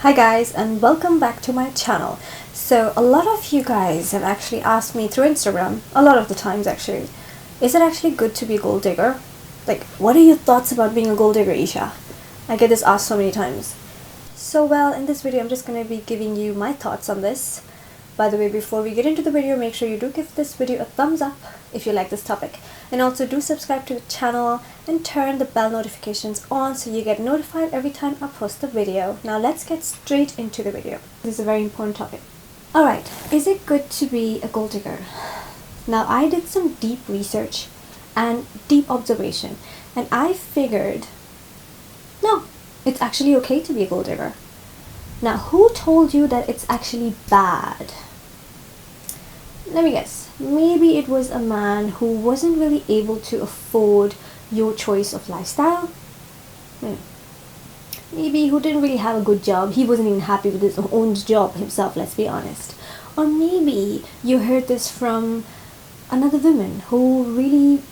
Hi guys, and welcome back to my channel. So a lot of you guys have actually asked me through Instagram, a lot of the times actually, is it actually good to be a gold digger? Like, what are your thoughts about being a gold digger, Esha? I get this asked so many times. So well, in this video I'm just going to be giving you my thoughts on this. By the way, before we get into the video, make sure you do give this video a thumbs up if you like this topic. And also do subscribe to the channel and turn the bell notifications on so you get notified every time I post a video. Now let's get straight into the video. This is a very important topic. Alright, is it good to be a gold digger? Now I did some deep research and deep observation, and I figured, no, it's actually okay to be a gold digger. Now, who told you that it's actually bad? Let me guess. Maybe it was a man who wasn't really able to afford your choice of lifestyle. Maybe who didn't really have a good job. He wasn't even happy with his own job himself, let's be honest. Or maybe you heard this from another woman who really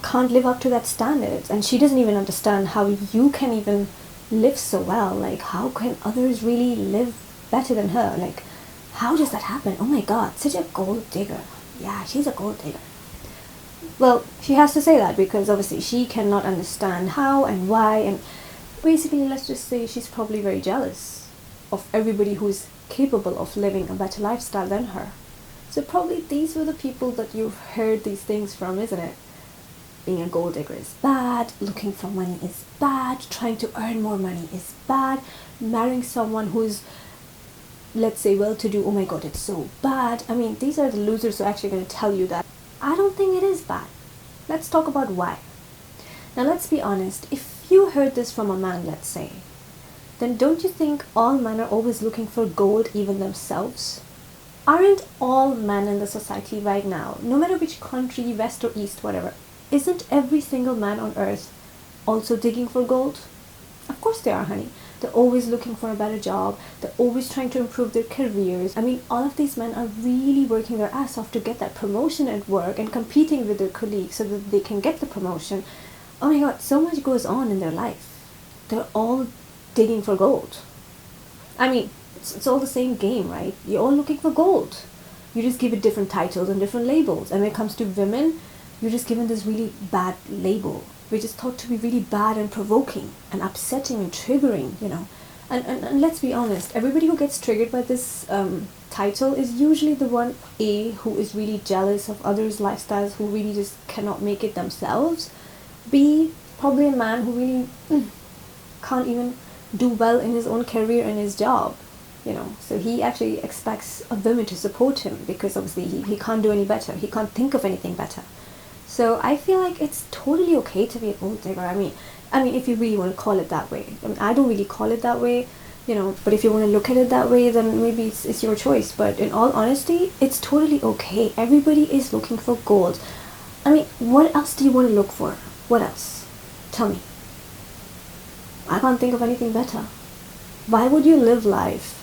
can't live up to that standards, and she doesn't even understand how you can even live so well. Like, how can others really live better than her? Like, how does that happen? Oh my god, such a gold digger. Yeah, she's a gold digger. Well, she has to say that because obviously she cannot understand how and why, and basically let's just say she's probably very jealous of everybody who's capable of living a better lifestyle than her. So probably these were the people that you've heard these things from, isn't it? Being a gold digger is bad, looking for money is bad, trying to earn more money is bad, marrying someone who's, let's say, well-to-do, oh my god, it's so bad. I mean, these are the losers who are actually going to tell you that. I don't think it is bad. Let's talk about why. Now, let's be honest. If you heard this from a man, let's say, then don't you think all men are always looking for gold even themselves? Aren't all men in the society right now, no matter which country, west or east, whatever, isn't every single man on earth also digging for gold? Of course they are, honey. They're always looking for a better job. They're always trying to improve their careers. I mean, all of these men are really working their ass off to get that promotion at work and competing with their colleagues so that they can get the promotion. Oh my god, so much goes on in their life. They're all digging for gold. I mean, it's all the same game, right? You're all looking for gold. You just give it different titles and different labels. And when it comes to women, you're just given this really bad label, which is thought to be really bad and provoking and upsetting and triggering, you know. And let's be honest, everybody who gets triggered by this title is usually the one, A, who is really jealous of others' lifestyles, who really just cannot make it themselves. B, probably a man who really can't even do well in his own career and his job, you know. So he actually expects a woman to support him because obviously he can't do any better. He can't think of anything better. So I feel like it's totally okay to be a gold digger. I mean, if you really want to call it that way. I mean, I don't really call it that way, you know, but if you want to look at it that way, then maybe it's your choice. But in all honesty, it's totally okay. Everybody is looking for gold. I mean, what else do you want to look for? What else? Tell me. I can't think of anything better. Why would you live life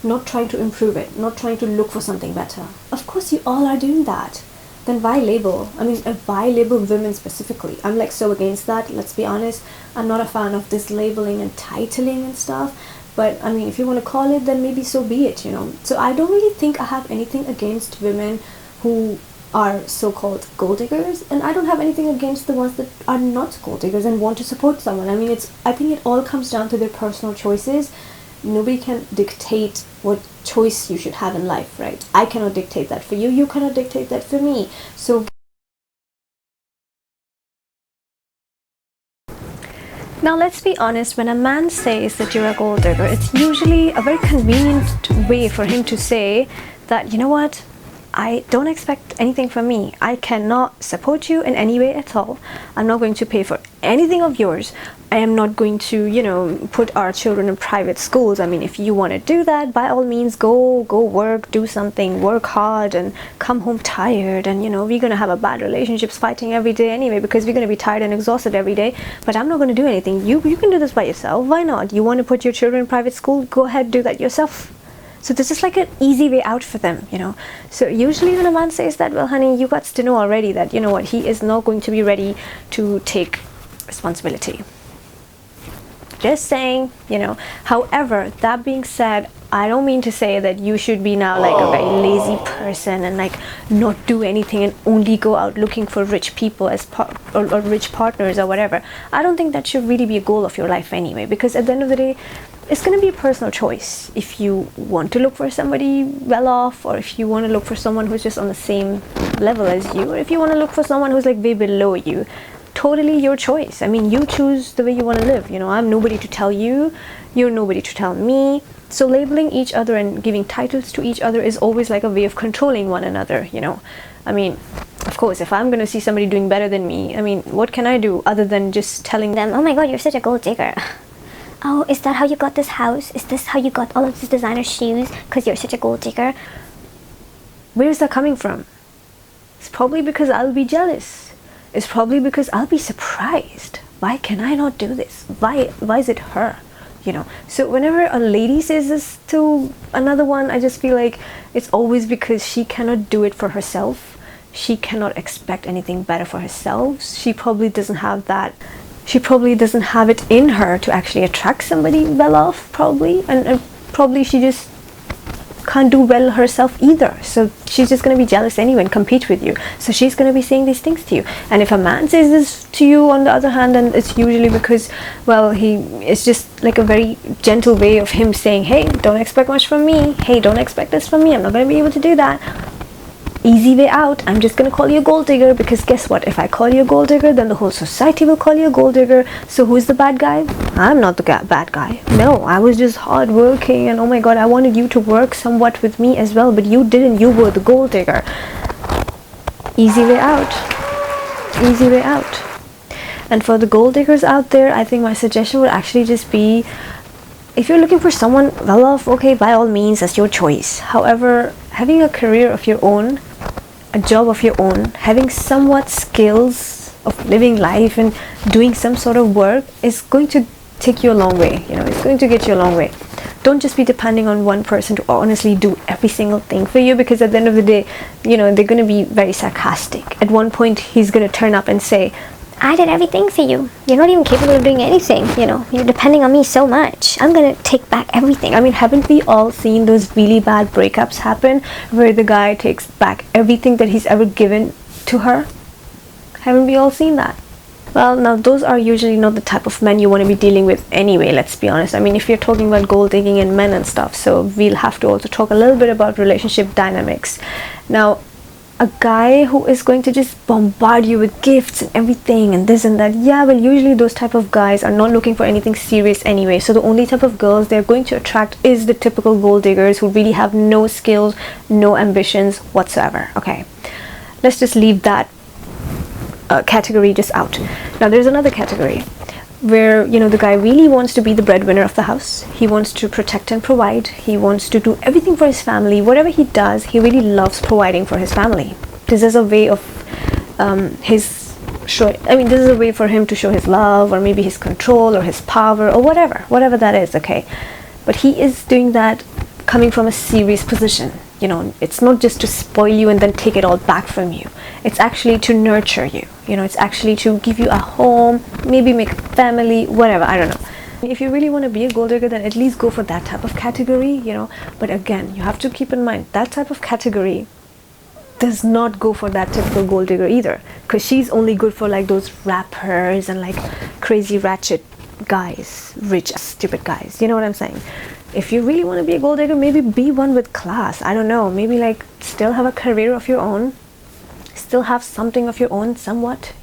not trying to improve it, not trying to look for something better? Of course you all are doing that. Then why label? I mean, why label women specifically? I'm like so against that, let's be honest. I'm not a fan of this labeling and titling and stuff. But I mean, if you want to call it, then maybe so be it, you know. So I don't really think I have anything against women who are so-called gold diggers, and I don't have anything against the ones that are not gold diggers and want to support someone. I mean, I think it all comes down to their personal choices. Nobody can dictate what choice you should have in life, right? I cannot dictate that for you. You cannot dictate that for me. So now let's be honest, when a man says that you're a gold digger, it's usually a very convenient way for him to say that, you know what, I don't expect anything from me. I cannot support you in any way at all. I'm not going to pay for anything of yours. I am not going to, you know, put our children in private schools. I mean, if you want to do that, by all means, go work, do something, work hard and come home tired. And, you know, we're going to have a bad relationships fighting every day anyway because we're going to be tired and exhausted every day. But I'm not going to do anything. You can do this by yourself. Why not? You want to put your children in private school? Go ahead, do that yourself. So this is like an easy way out for them, you know. So usually when a man says that, well, honey, you got to know already that, you know what, he is not going to be ready to take responsibility. Just saying, However, that being said, I don't mean to say that you should be now like a very lazy person and like not do anything and only go out looking for rich people or rich partners or whatever. I don't think that should really be a goal of your life anyway, because at the end of the day, it's going to be a personal choice if you want to look for somebody well off, or if you want to look for someone who's just on the same level as you, or if you want to look for someone who's like way below you. Totally your choice. I mean, you choose the way you want to live. I'm nobody to tell you, you're nobody to tell me. So labeling each other and giving titles to each other is always like a way of controlling one another. I mean, of course, if I'm going to see somebody doing better than me, I mean, what can I do other than just telling them, oh my god, you're such a gold digger. Oh, is that how you got this house? Is this how you got all of these designer shoes? Because you're such a gold digger. Where is that coming from? It's probably because I'll be jealous. It's probably because I'll be surprised. Why can I not do this? Why is it her? So whenever a lady says this to another one, I just feel like it's always because she cannot do it for herself. She cannot expect anything better for herself. She probably doesn't have it in her to actually attract somebody well off, probably, and probably she just can't do well herself either, so she's just going to be jealous anyway and compete with you, so she's going to be saying these things to you. And if a man says this to you, on the other hand, then it's usually because, well, it's just like a very gentle way of him saying, hey, don't expect much from me, hey, don't expect this from me, I'm not going to be able to do that. Easy way out, I'm just going to call you a gold digger, because guess what, if I call you a gold digger, then the whole society will call you a gold digger. So who's the bad guy? I'm not the bad guy. No, I was just hard working, and oh my god, I wanted you to work somewhat with me as well, but you didn't. You were the gold digger. Easy way out. Easy way out. And for the gold diggers out there, I think my suggestion would actually just be, if you're looking for someone well off, okay, by all means, that's your choice. However, having a career of your own, a job of your own, having somewhat skills of living life and doing some sort of work is going to take you a long way. It's going to get you a long way. Don't just be depending on one person to honestly do every single thing for you, because at the end of the day, they're going to be very sarcastic. At one point, he's going to turn up and say, I did everything for you. You're not even capable of doing anything, You're depending on me so much. I'm gonna take back everything. I mean, haven't we all seen those really bad breakups happen where the guy takes back everything that he's ever given to her? Haven't we all seen that? Well, now those are usually not the type of men you want to be dealing with anyway, let's be honest. I mean, if you're talking about gold digging and men and stuff, so we'll have to also talk a little bit about relationship dynamics. Now, a guy who is going to just bombard you with gifts and everything and this and that, yeah, well, usually those type of guys are not looking for anything serious anyway. So the only type of girls they're going to attract is the typical gold diggers who really have no skills, no ambitions whatsoever. Okay, let's just leave that category just out. Now there's another category where the guy really wants to be the breadwinner of the house. He wants to protect and provide. He wants to do everything for his family. Whatever he does, he really loves providing for his family. This is a way of this is a way for him to show his love, or maybe his control, or his power, or whatever that is. Okay, but he is doing that coming from a serious position. It's not just to spoil you and then take it all back from you. It's actually to nurture you. It's actually to give you a home, maybe make a family, whatever, I don't know. If you really want to be a gold digger, then at least go for that type of category, But again, you have to keep in mind, that type of category does not go for that typical gold digger either, because she's only good for like those rappers and like crazy ratchet guys, rich stupid guys, you know what I'm saying? If you really want to be a gold digger, maybe be one with class. I don't know, maybe like still have a career of your own, still have something of your own somewhat,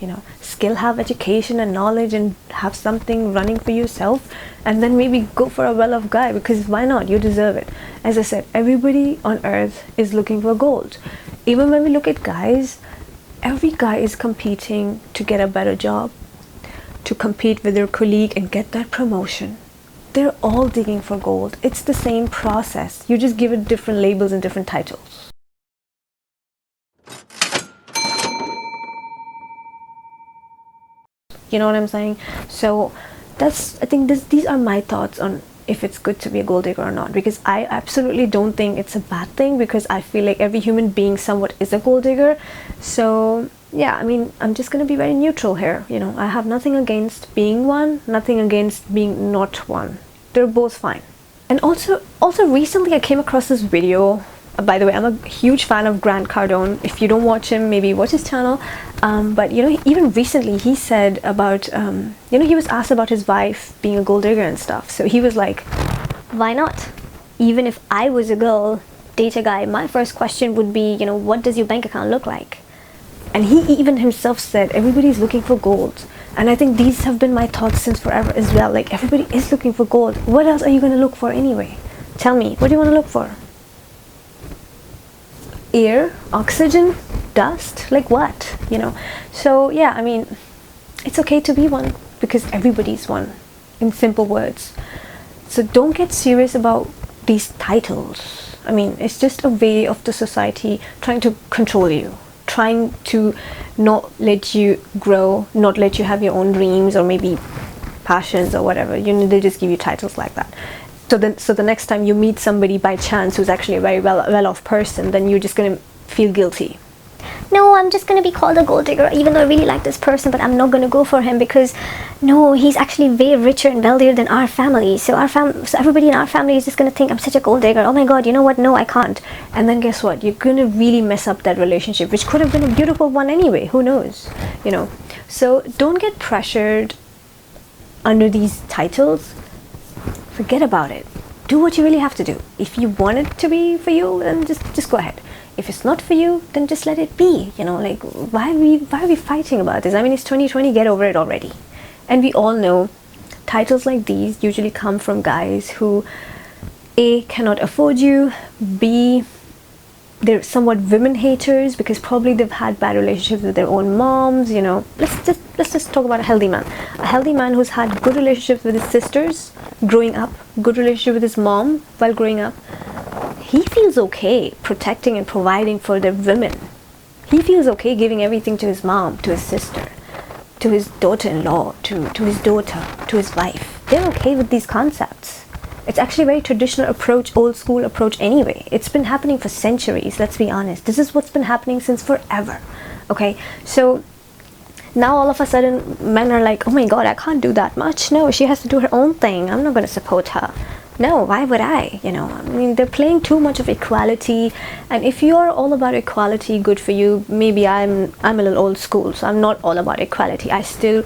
still have education and knowledge and have something running for yourself, and then maybe go for a well-off guy, because why not? You deserve it. As I said, everybody on earth is looking for gold. Even when we look at guys, every guy is competing to get a better job, to compete with their colleague and get that promotion. They're all digging for gold. It's the same process. You just give it different labels and different titles. You know what I'm saying? So I think these are my thoughts on if it's good to be a gold digger or not, because I absolutely don't think it's a bad thing, because I feel like every human being somewhat is a gold digger. So yeah, I mean, I'm just gonna be very neutral here. You know, I have nothing against being one, nothing against being not one. They're both fine. And also recently I came across this video. By the way, I'm a huge fan of Grant Cardone. If you don't watch him, maybe watch his channel. But you know, even recently he said about, you know, he was asked about his wife being a gold digger and stuff. So he was like, why not? Even if I was a girl, date a guy, my first question would be, you know, what does your bank account look like? And he even himself said, everybody's looking for gold. And I think these have been my thoughts since forever as well. Like, everybody is looking for gold. What else are you going to look for anyway? Tell me, what do you want to look for? Air, oxygen, dust, like what, you know? So yeah, I mean, it's okay to be one because everybody's one, in simple words. So don't get serious about these titles. I mean, it's just a way of the society trying to control you, trying to not let you grow, not let you have your own dreams or maybe passions or whatever. You know, they just give you titles like that. So the next time you meet somebody by chance who's actually a very well-off person, then you're just going to feel guilty. No, I'm just going to be called a gold digger even though I really like this person, but I'm not going to go for him because no, he's actually way richer and wealthier than our family. So so everybody in our family is just going to think I'm such a gold digger. Oh my god, you know what? No, I can't. And then guess what? You're going to really mess up that relationship, which could have been a beautiful one anyway. Who knows? You know. So don't get pressured under these titles. Forget about it. Do what you really have to do. If you want it to be for you, then just go ahead. If it's not for you, then just let it be. You know, like why are we fighting about this? I mean, it's 2020, get over it already. And we all know titles like these usually come from guys who A, cannot afford you, B, they're somewhat women haters because probably they've had bad relationships with their own moms. You know, let's just talk about a healthy man who's had good relationships with his sisters growing up, good relationship with his mom while growing up. He feels okay protecting and providing for their women. He feels okay giving everything to his mom, to his sister, to his daughter-in-law, to his daughter, to his wife. They're okay with these concepts. It's actually a very traditional approach, old school approach anyway. It's been happening for centuries, let's be honest. This is what's been happening since forever. Okay, so now all of a sudden men are like, oh my god, I can't do that much. No, she has to do her own thing. I'm not going to support her. No, why would I? You know, I mean, they're playing too much of equality. And if you're all about equality, good for you. Maybe I'm a little old school, so I'm not all about equality. I still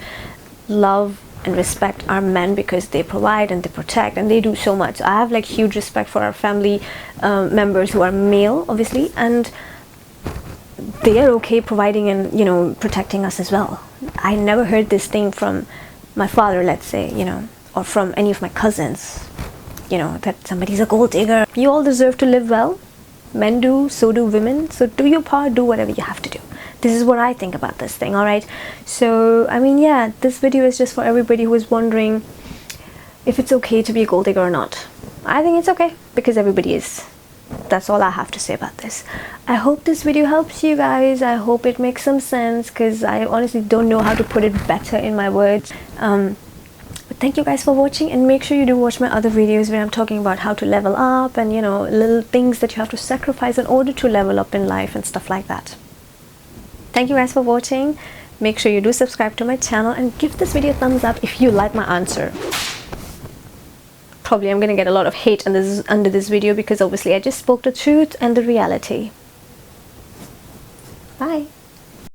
love and respect our men because they provide and they protect and they do so much. I have like huge respect for our family members who are male, obviously, and they are okay providing and, you know, protecting us as well. I never heard this thing from my father, let's say, you know, or from any of my cousins, you know, that somebody's a gold digger. You all deserve to live well. Men do, so do women. So do your part, do whatever you have to do. This is what I think about this thing, alright? So, I mean, yeah, this video is just for everybody who is wondering if it's okay to be a gold digger or not. I think it's okay, because everybody is. That's all I have to say about this. I hope this video helps you guys. I hope it makes some sense, because I honestly don't know how to put it better in my words. But thank you guys for watching, and make sure you do watch my other videos where I'm talking about how to level up and, you know, little things that you have to sacrifice in order to level up in life and stuff like that. Thank you guys for watching. Make sure you do subscribe to my channel and give this video a thumbs up if you like my answer. Probably I'm gonna get a lot of hate under this video because obviously I just spoke the truth and the reality. Bye.